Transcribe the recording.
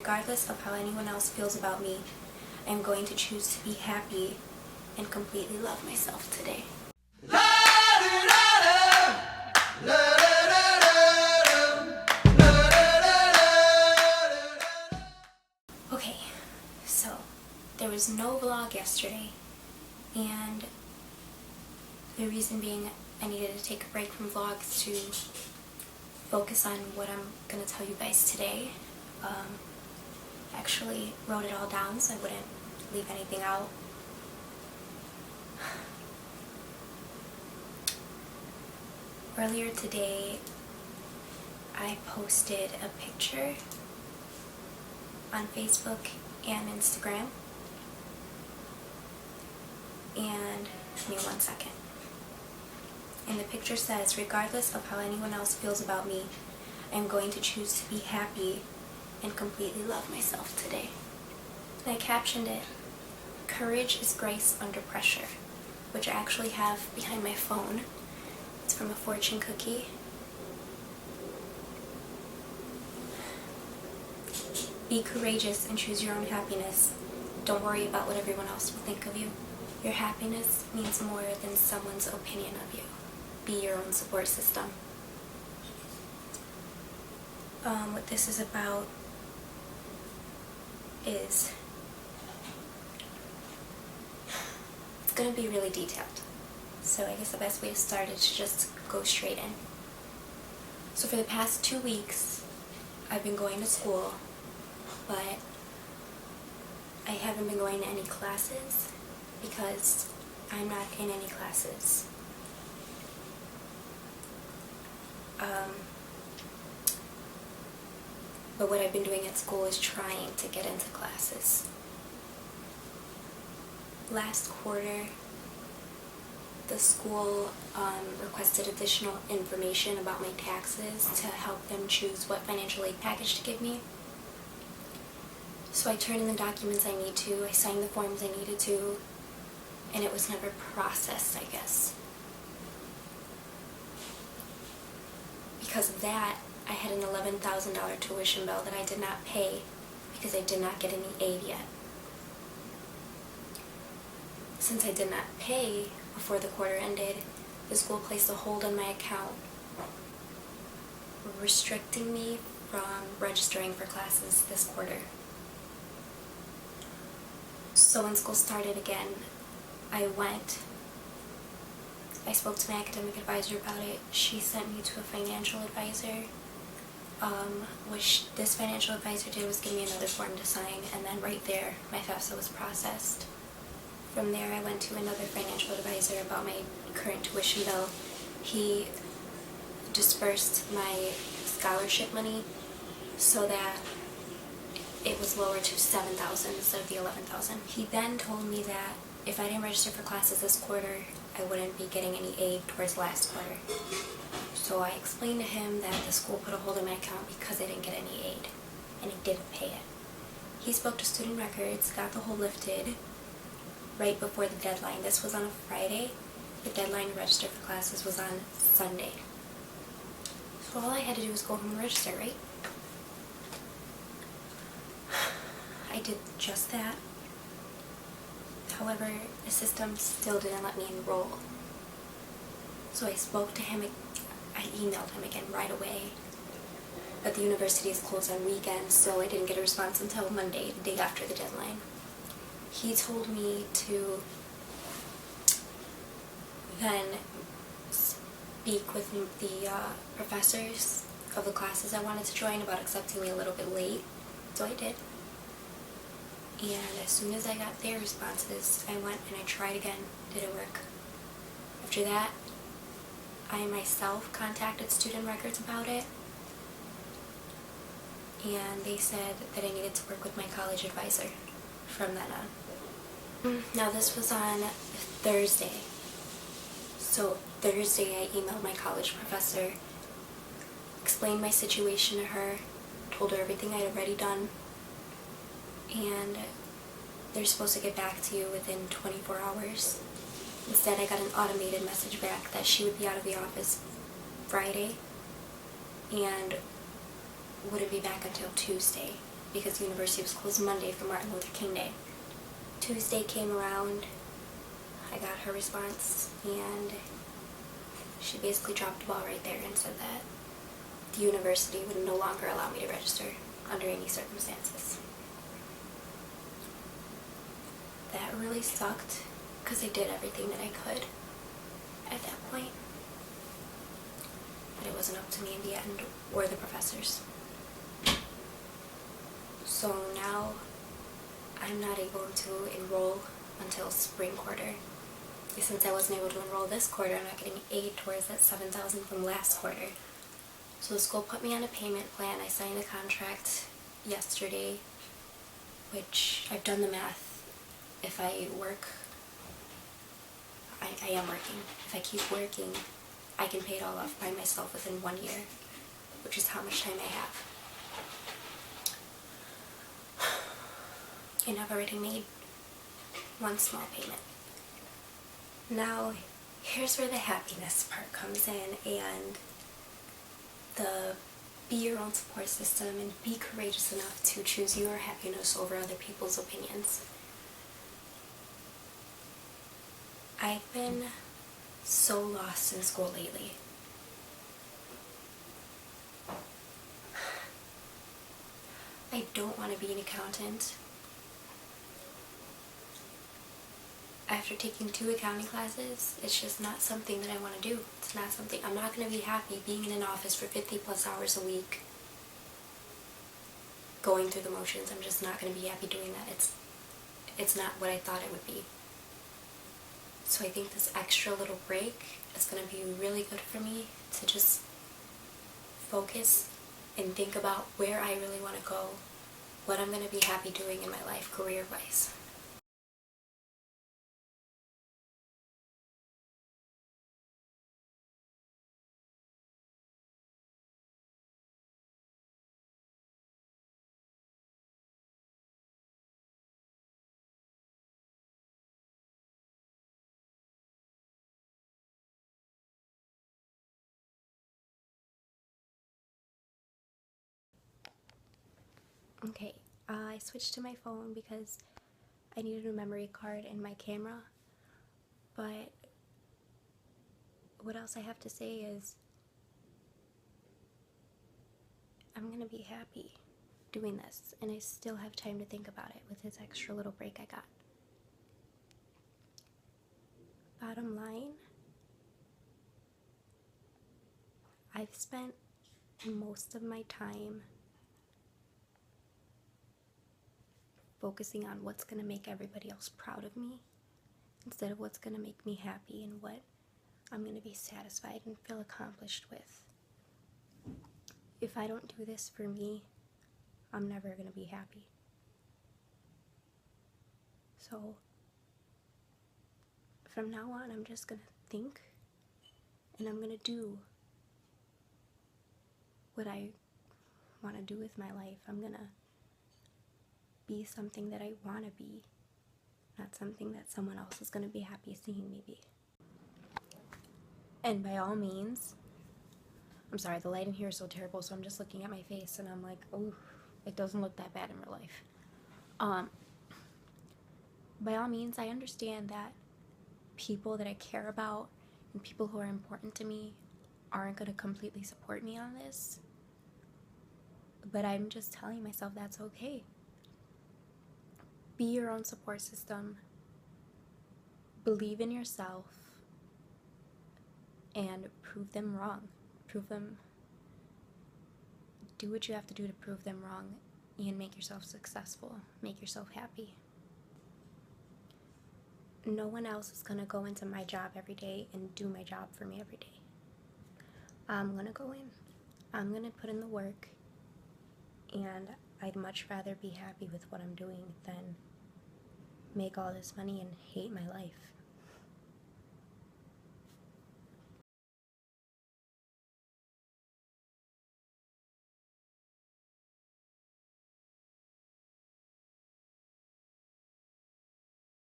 regardless of how anyone else feels about me, I am going to choose to be happy and completely love myself today. Okay, so there was no vlog yesterday, and the reason being I needed to take a break from vlogs to focus on what I'm going to tell you guys today. Actually wrote it all down so I wouldn't leave anything out. Earlier today, I posted a picture on Facebook and Instagram. And give me 1 second. And the picture says, regardless of how anyone else feels about me, I am going to choose to be happy and completely love myself today. And I captioned it, "Courage is grace under pressure," which I actually have behind my phone. It's from a fortune cookie. Be courageous and choose your own happiness. Don't worry about what everyone else will think of you. Your happiness means more than someone's opinion of you. Be your own support system. What this is about is, it's going to be really detailed. So I guess the best way to start is to just go straight in. So for the past 2 weeks, I've been going to school, but I haven't been going to any classes because I'm not in any classes. But what I've been doing at school is trying to get into classes. Last quarter, the school requested additional information about my taxes to help them choose what financial aid package to give me. So I turned in the documents I need to, I signed the forms I needed to, and it was never processed, I guess. Because of that, I had an $11,000 tuition bill that I did not pay because I did not get any aid yet. Since I did not pay before the quarter ended, the school placed a hold on my account, restricting me from registering for classes this quarter. So when school started again, I spoke to my academic advisor about it. She sent me to a financial advisor. Which this financial advisor did was give me another form to sign, and then right there, my FAFSA was processed. From there, I went to another financial advisor about my current tuition bill. He dispersed my scholarship money so that it was lowered to $7,000 instead of the $11,000. He then told me that if I didn't register for classes this quarter, I wouldn't be getting any aid towards last quarter. So I explained to him that the school put a hold on my account because I didn't get any aid, and I didn't pay it. He spoke to student records, got the hold lifted right before the deadline. This was on a Friday. The deadline to register for classes was on Sunday. So all I had to do was go home and register, right? I did just that. However, the system still didn't let me enroll. So I spoke to him, I emailed him again right away. But the university is closed on weekends, so I didn't get a response until Monday, the day after the deadline. He told me to then speak with the professors of the classes I wanted to join about accepting me a little bit late. So I did. And as soon as I got their responses, I went and I tried again. Didn't work. After that, I myself contacted student records about it, and they said that I needed to work with my college advisor from then on. Now this was on Thursday. So Thursday I emailed my college professor, explained my situation to her, told her everything I had already done, and they're supposed to get back to you within 24 hours. Instead, I got an automated message back that she would be out of the office Friday and wouldn't be back until Tuesday because the university was closed Monday for Martin Luther King Day. Tuesday came around, I got her response, and she basically dropped the ball right there and said that the university would no longer allow me to register under any circumstances. That really sucked because I did everything that I could at that point. But it wasn't up to me in the end, or the professors. So now I'm not able to enroll until spring quarter. Since I wasn't able to enroll this quarter, I'm not getting aid towards that $7,000 from last quarter. So the school put me on a payment plan. I signed the contract yesterday, which I've done the math. If I work, I am working. If I keep working, I can pay it all off by myself within 1 year, which is how much time I have. And I've already made one small payment. Now, here's where the happiness part comes in, and the be your own support system and be courageous enough to choose your happiness over other people's opinions. I've been so lost in school lately. I don't want to be an accountant. After taking 2 accounting classes, it's just not something that I want to do. It's not something, I'm not going to be happy being in an office for 50 plus hours a week, going through the motions. I'm just not going to be happy doing that. It's not what I thought it would be. So I think this extra little break is going to be really good for me to just focus and think about where I really want to go, what I'm going to be happy doing in my life career-wise. Okay, I switched to my phone because I needed a memory card in my camera, but what else I have to say is I'm gonna be happy doing this, and I still have time to think about it with this extra little break I got. Bottom line, I've spent most of my time focusing on what's going to make everybody else proud of me instead of what's going to make me happy and what I'm going to be satisfied and feel accomplished with. If I don't do this for me, I'm never going to be happy. So from now on, I'm just going to think, and I'm going to do what I want to do with my life. I'm going to be something that I want to be, not something that someone else is going to be happy seeing me be. And by all means, I'm sorry, the light in here is so terrible, so I'm just looking at my face and I'm like, oh, it doesn't look that bad in real life. By all means, I understand that people that I care about and people who are important to me aren't going to completely support me on this, but I'm just telling myself that's okay. Be your own support system, believe in yourself, and prove them wrong. Do what you have to do to prove them wrong and make yourself successful, make yourself happy. No one else is going to go into my job every day and do my job for me every day. I'm going to go in, I'm going to put in the work, and I'd much rather be happy with what I'm doing than make all this money and hate my life.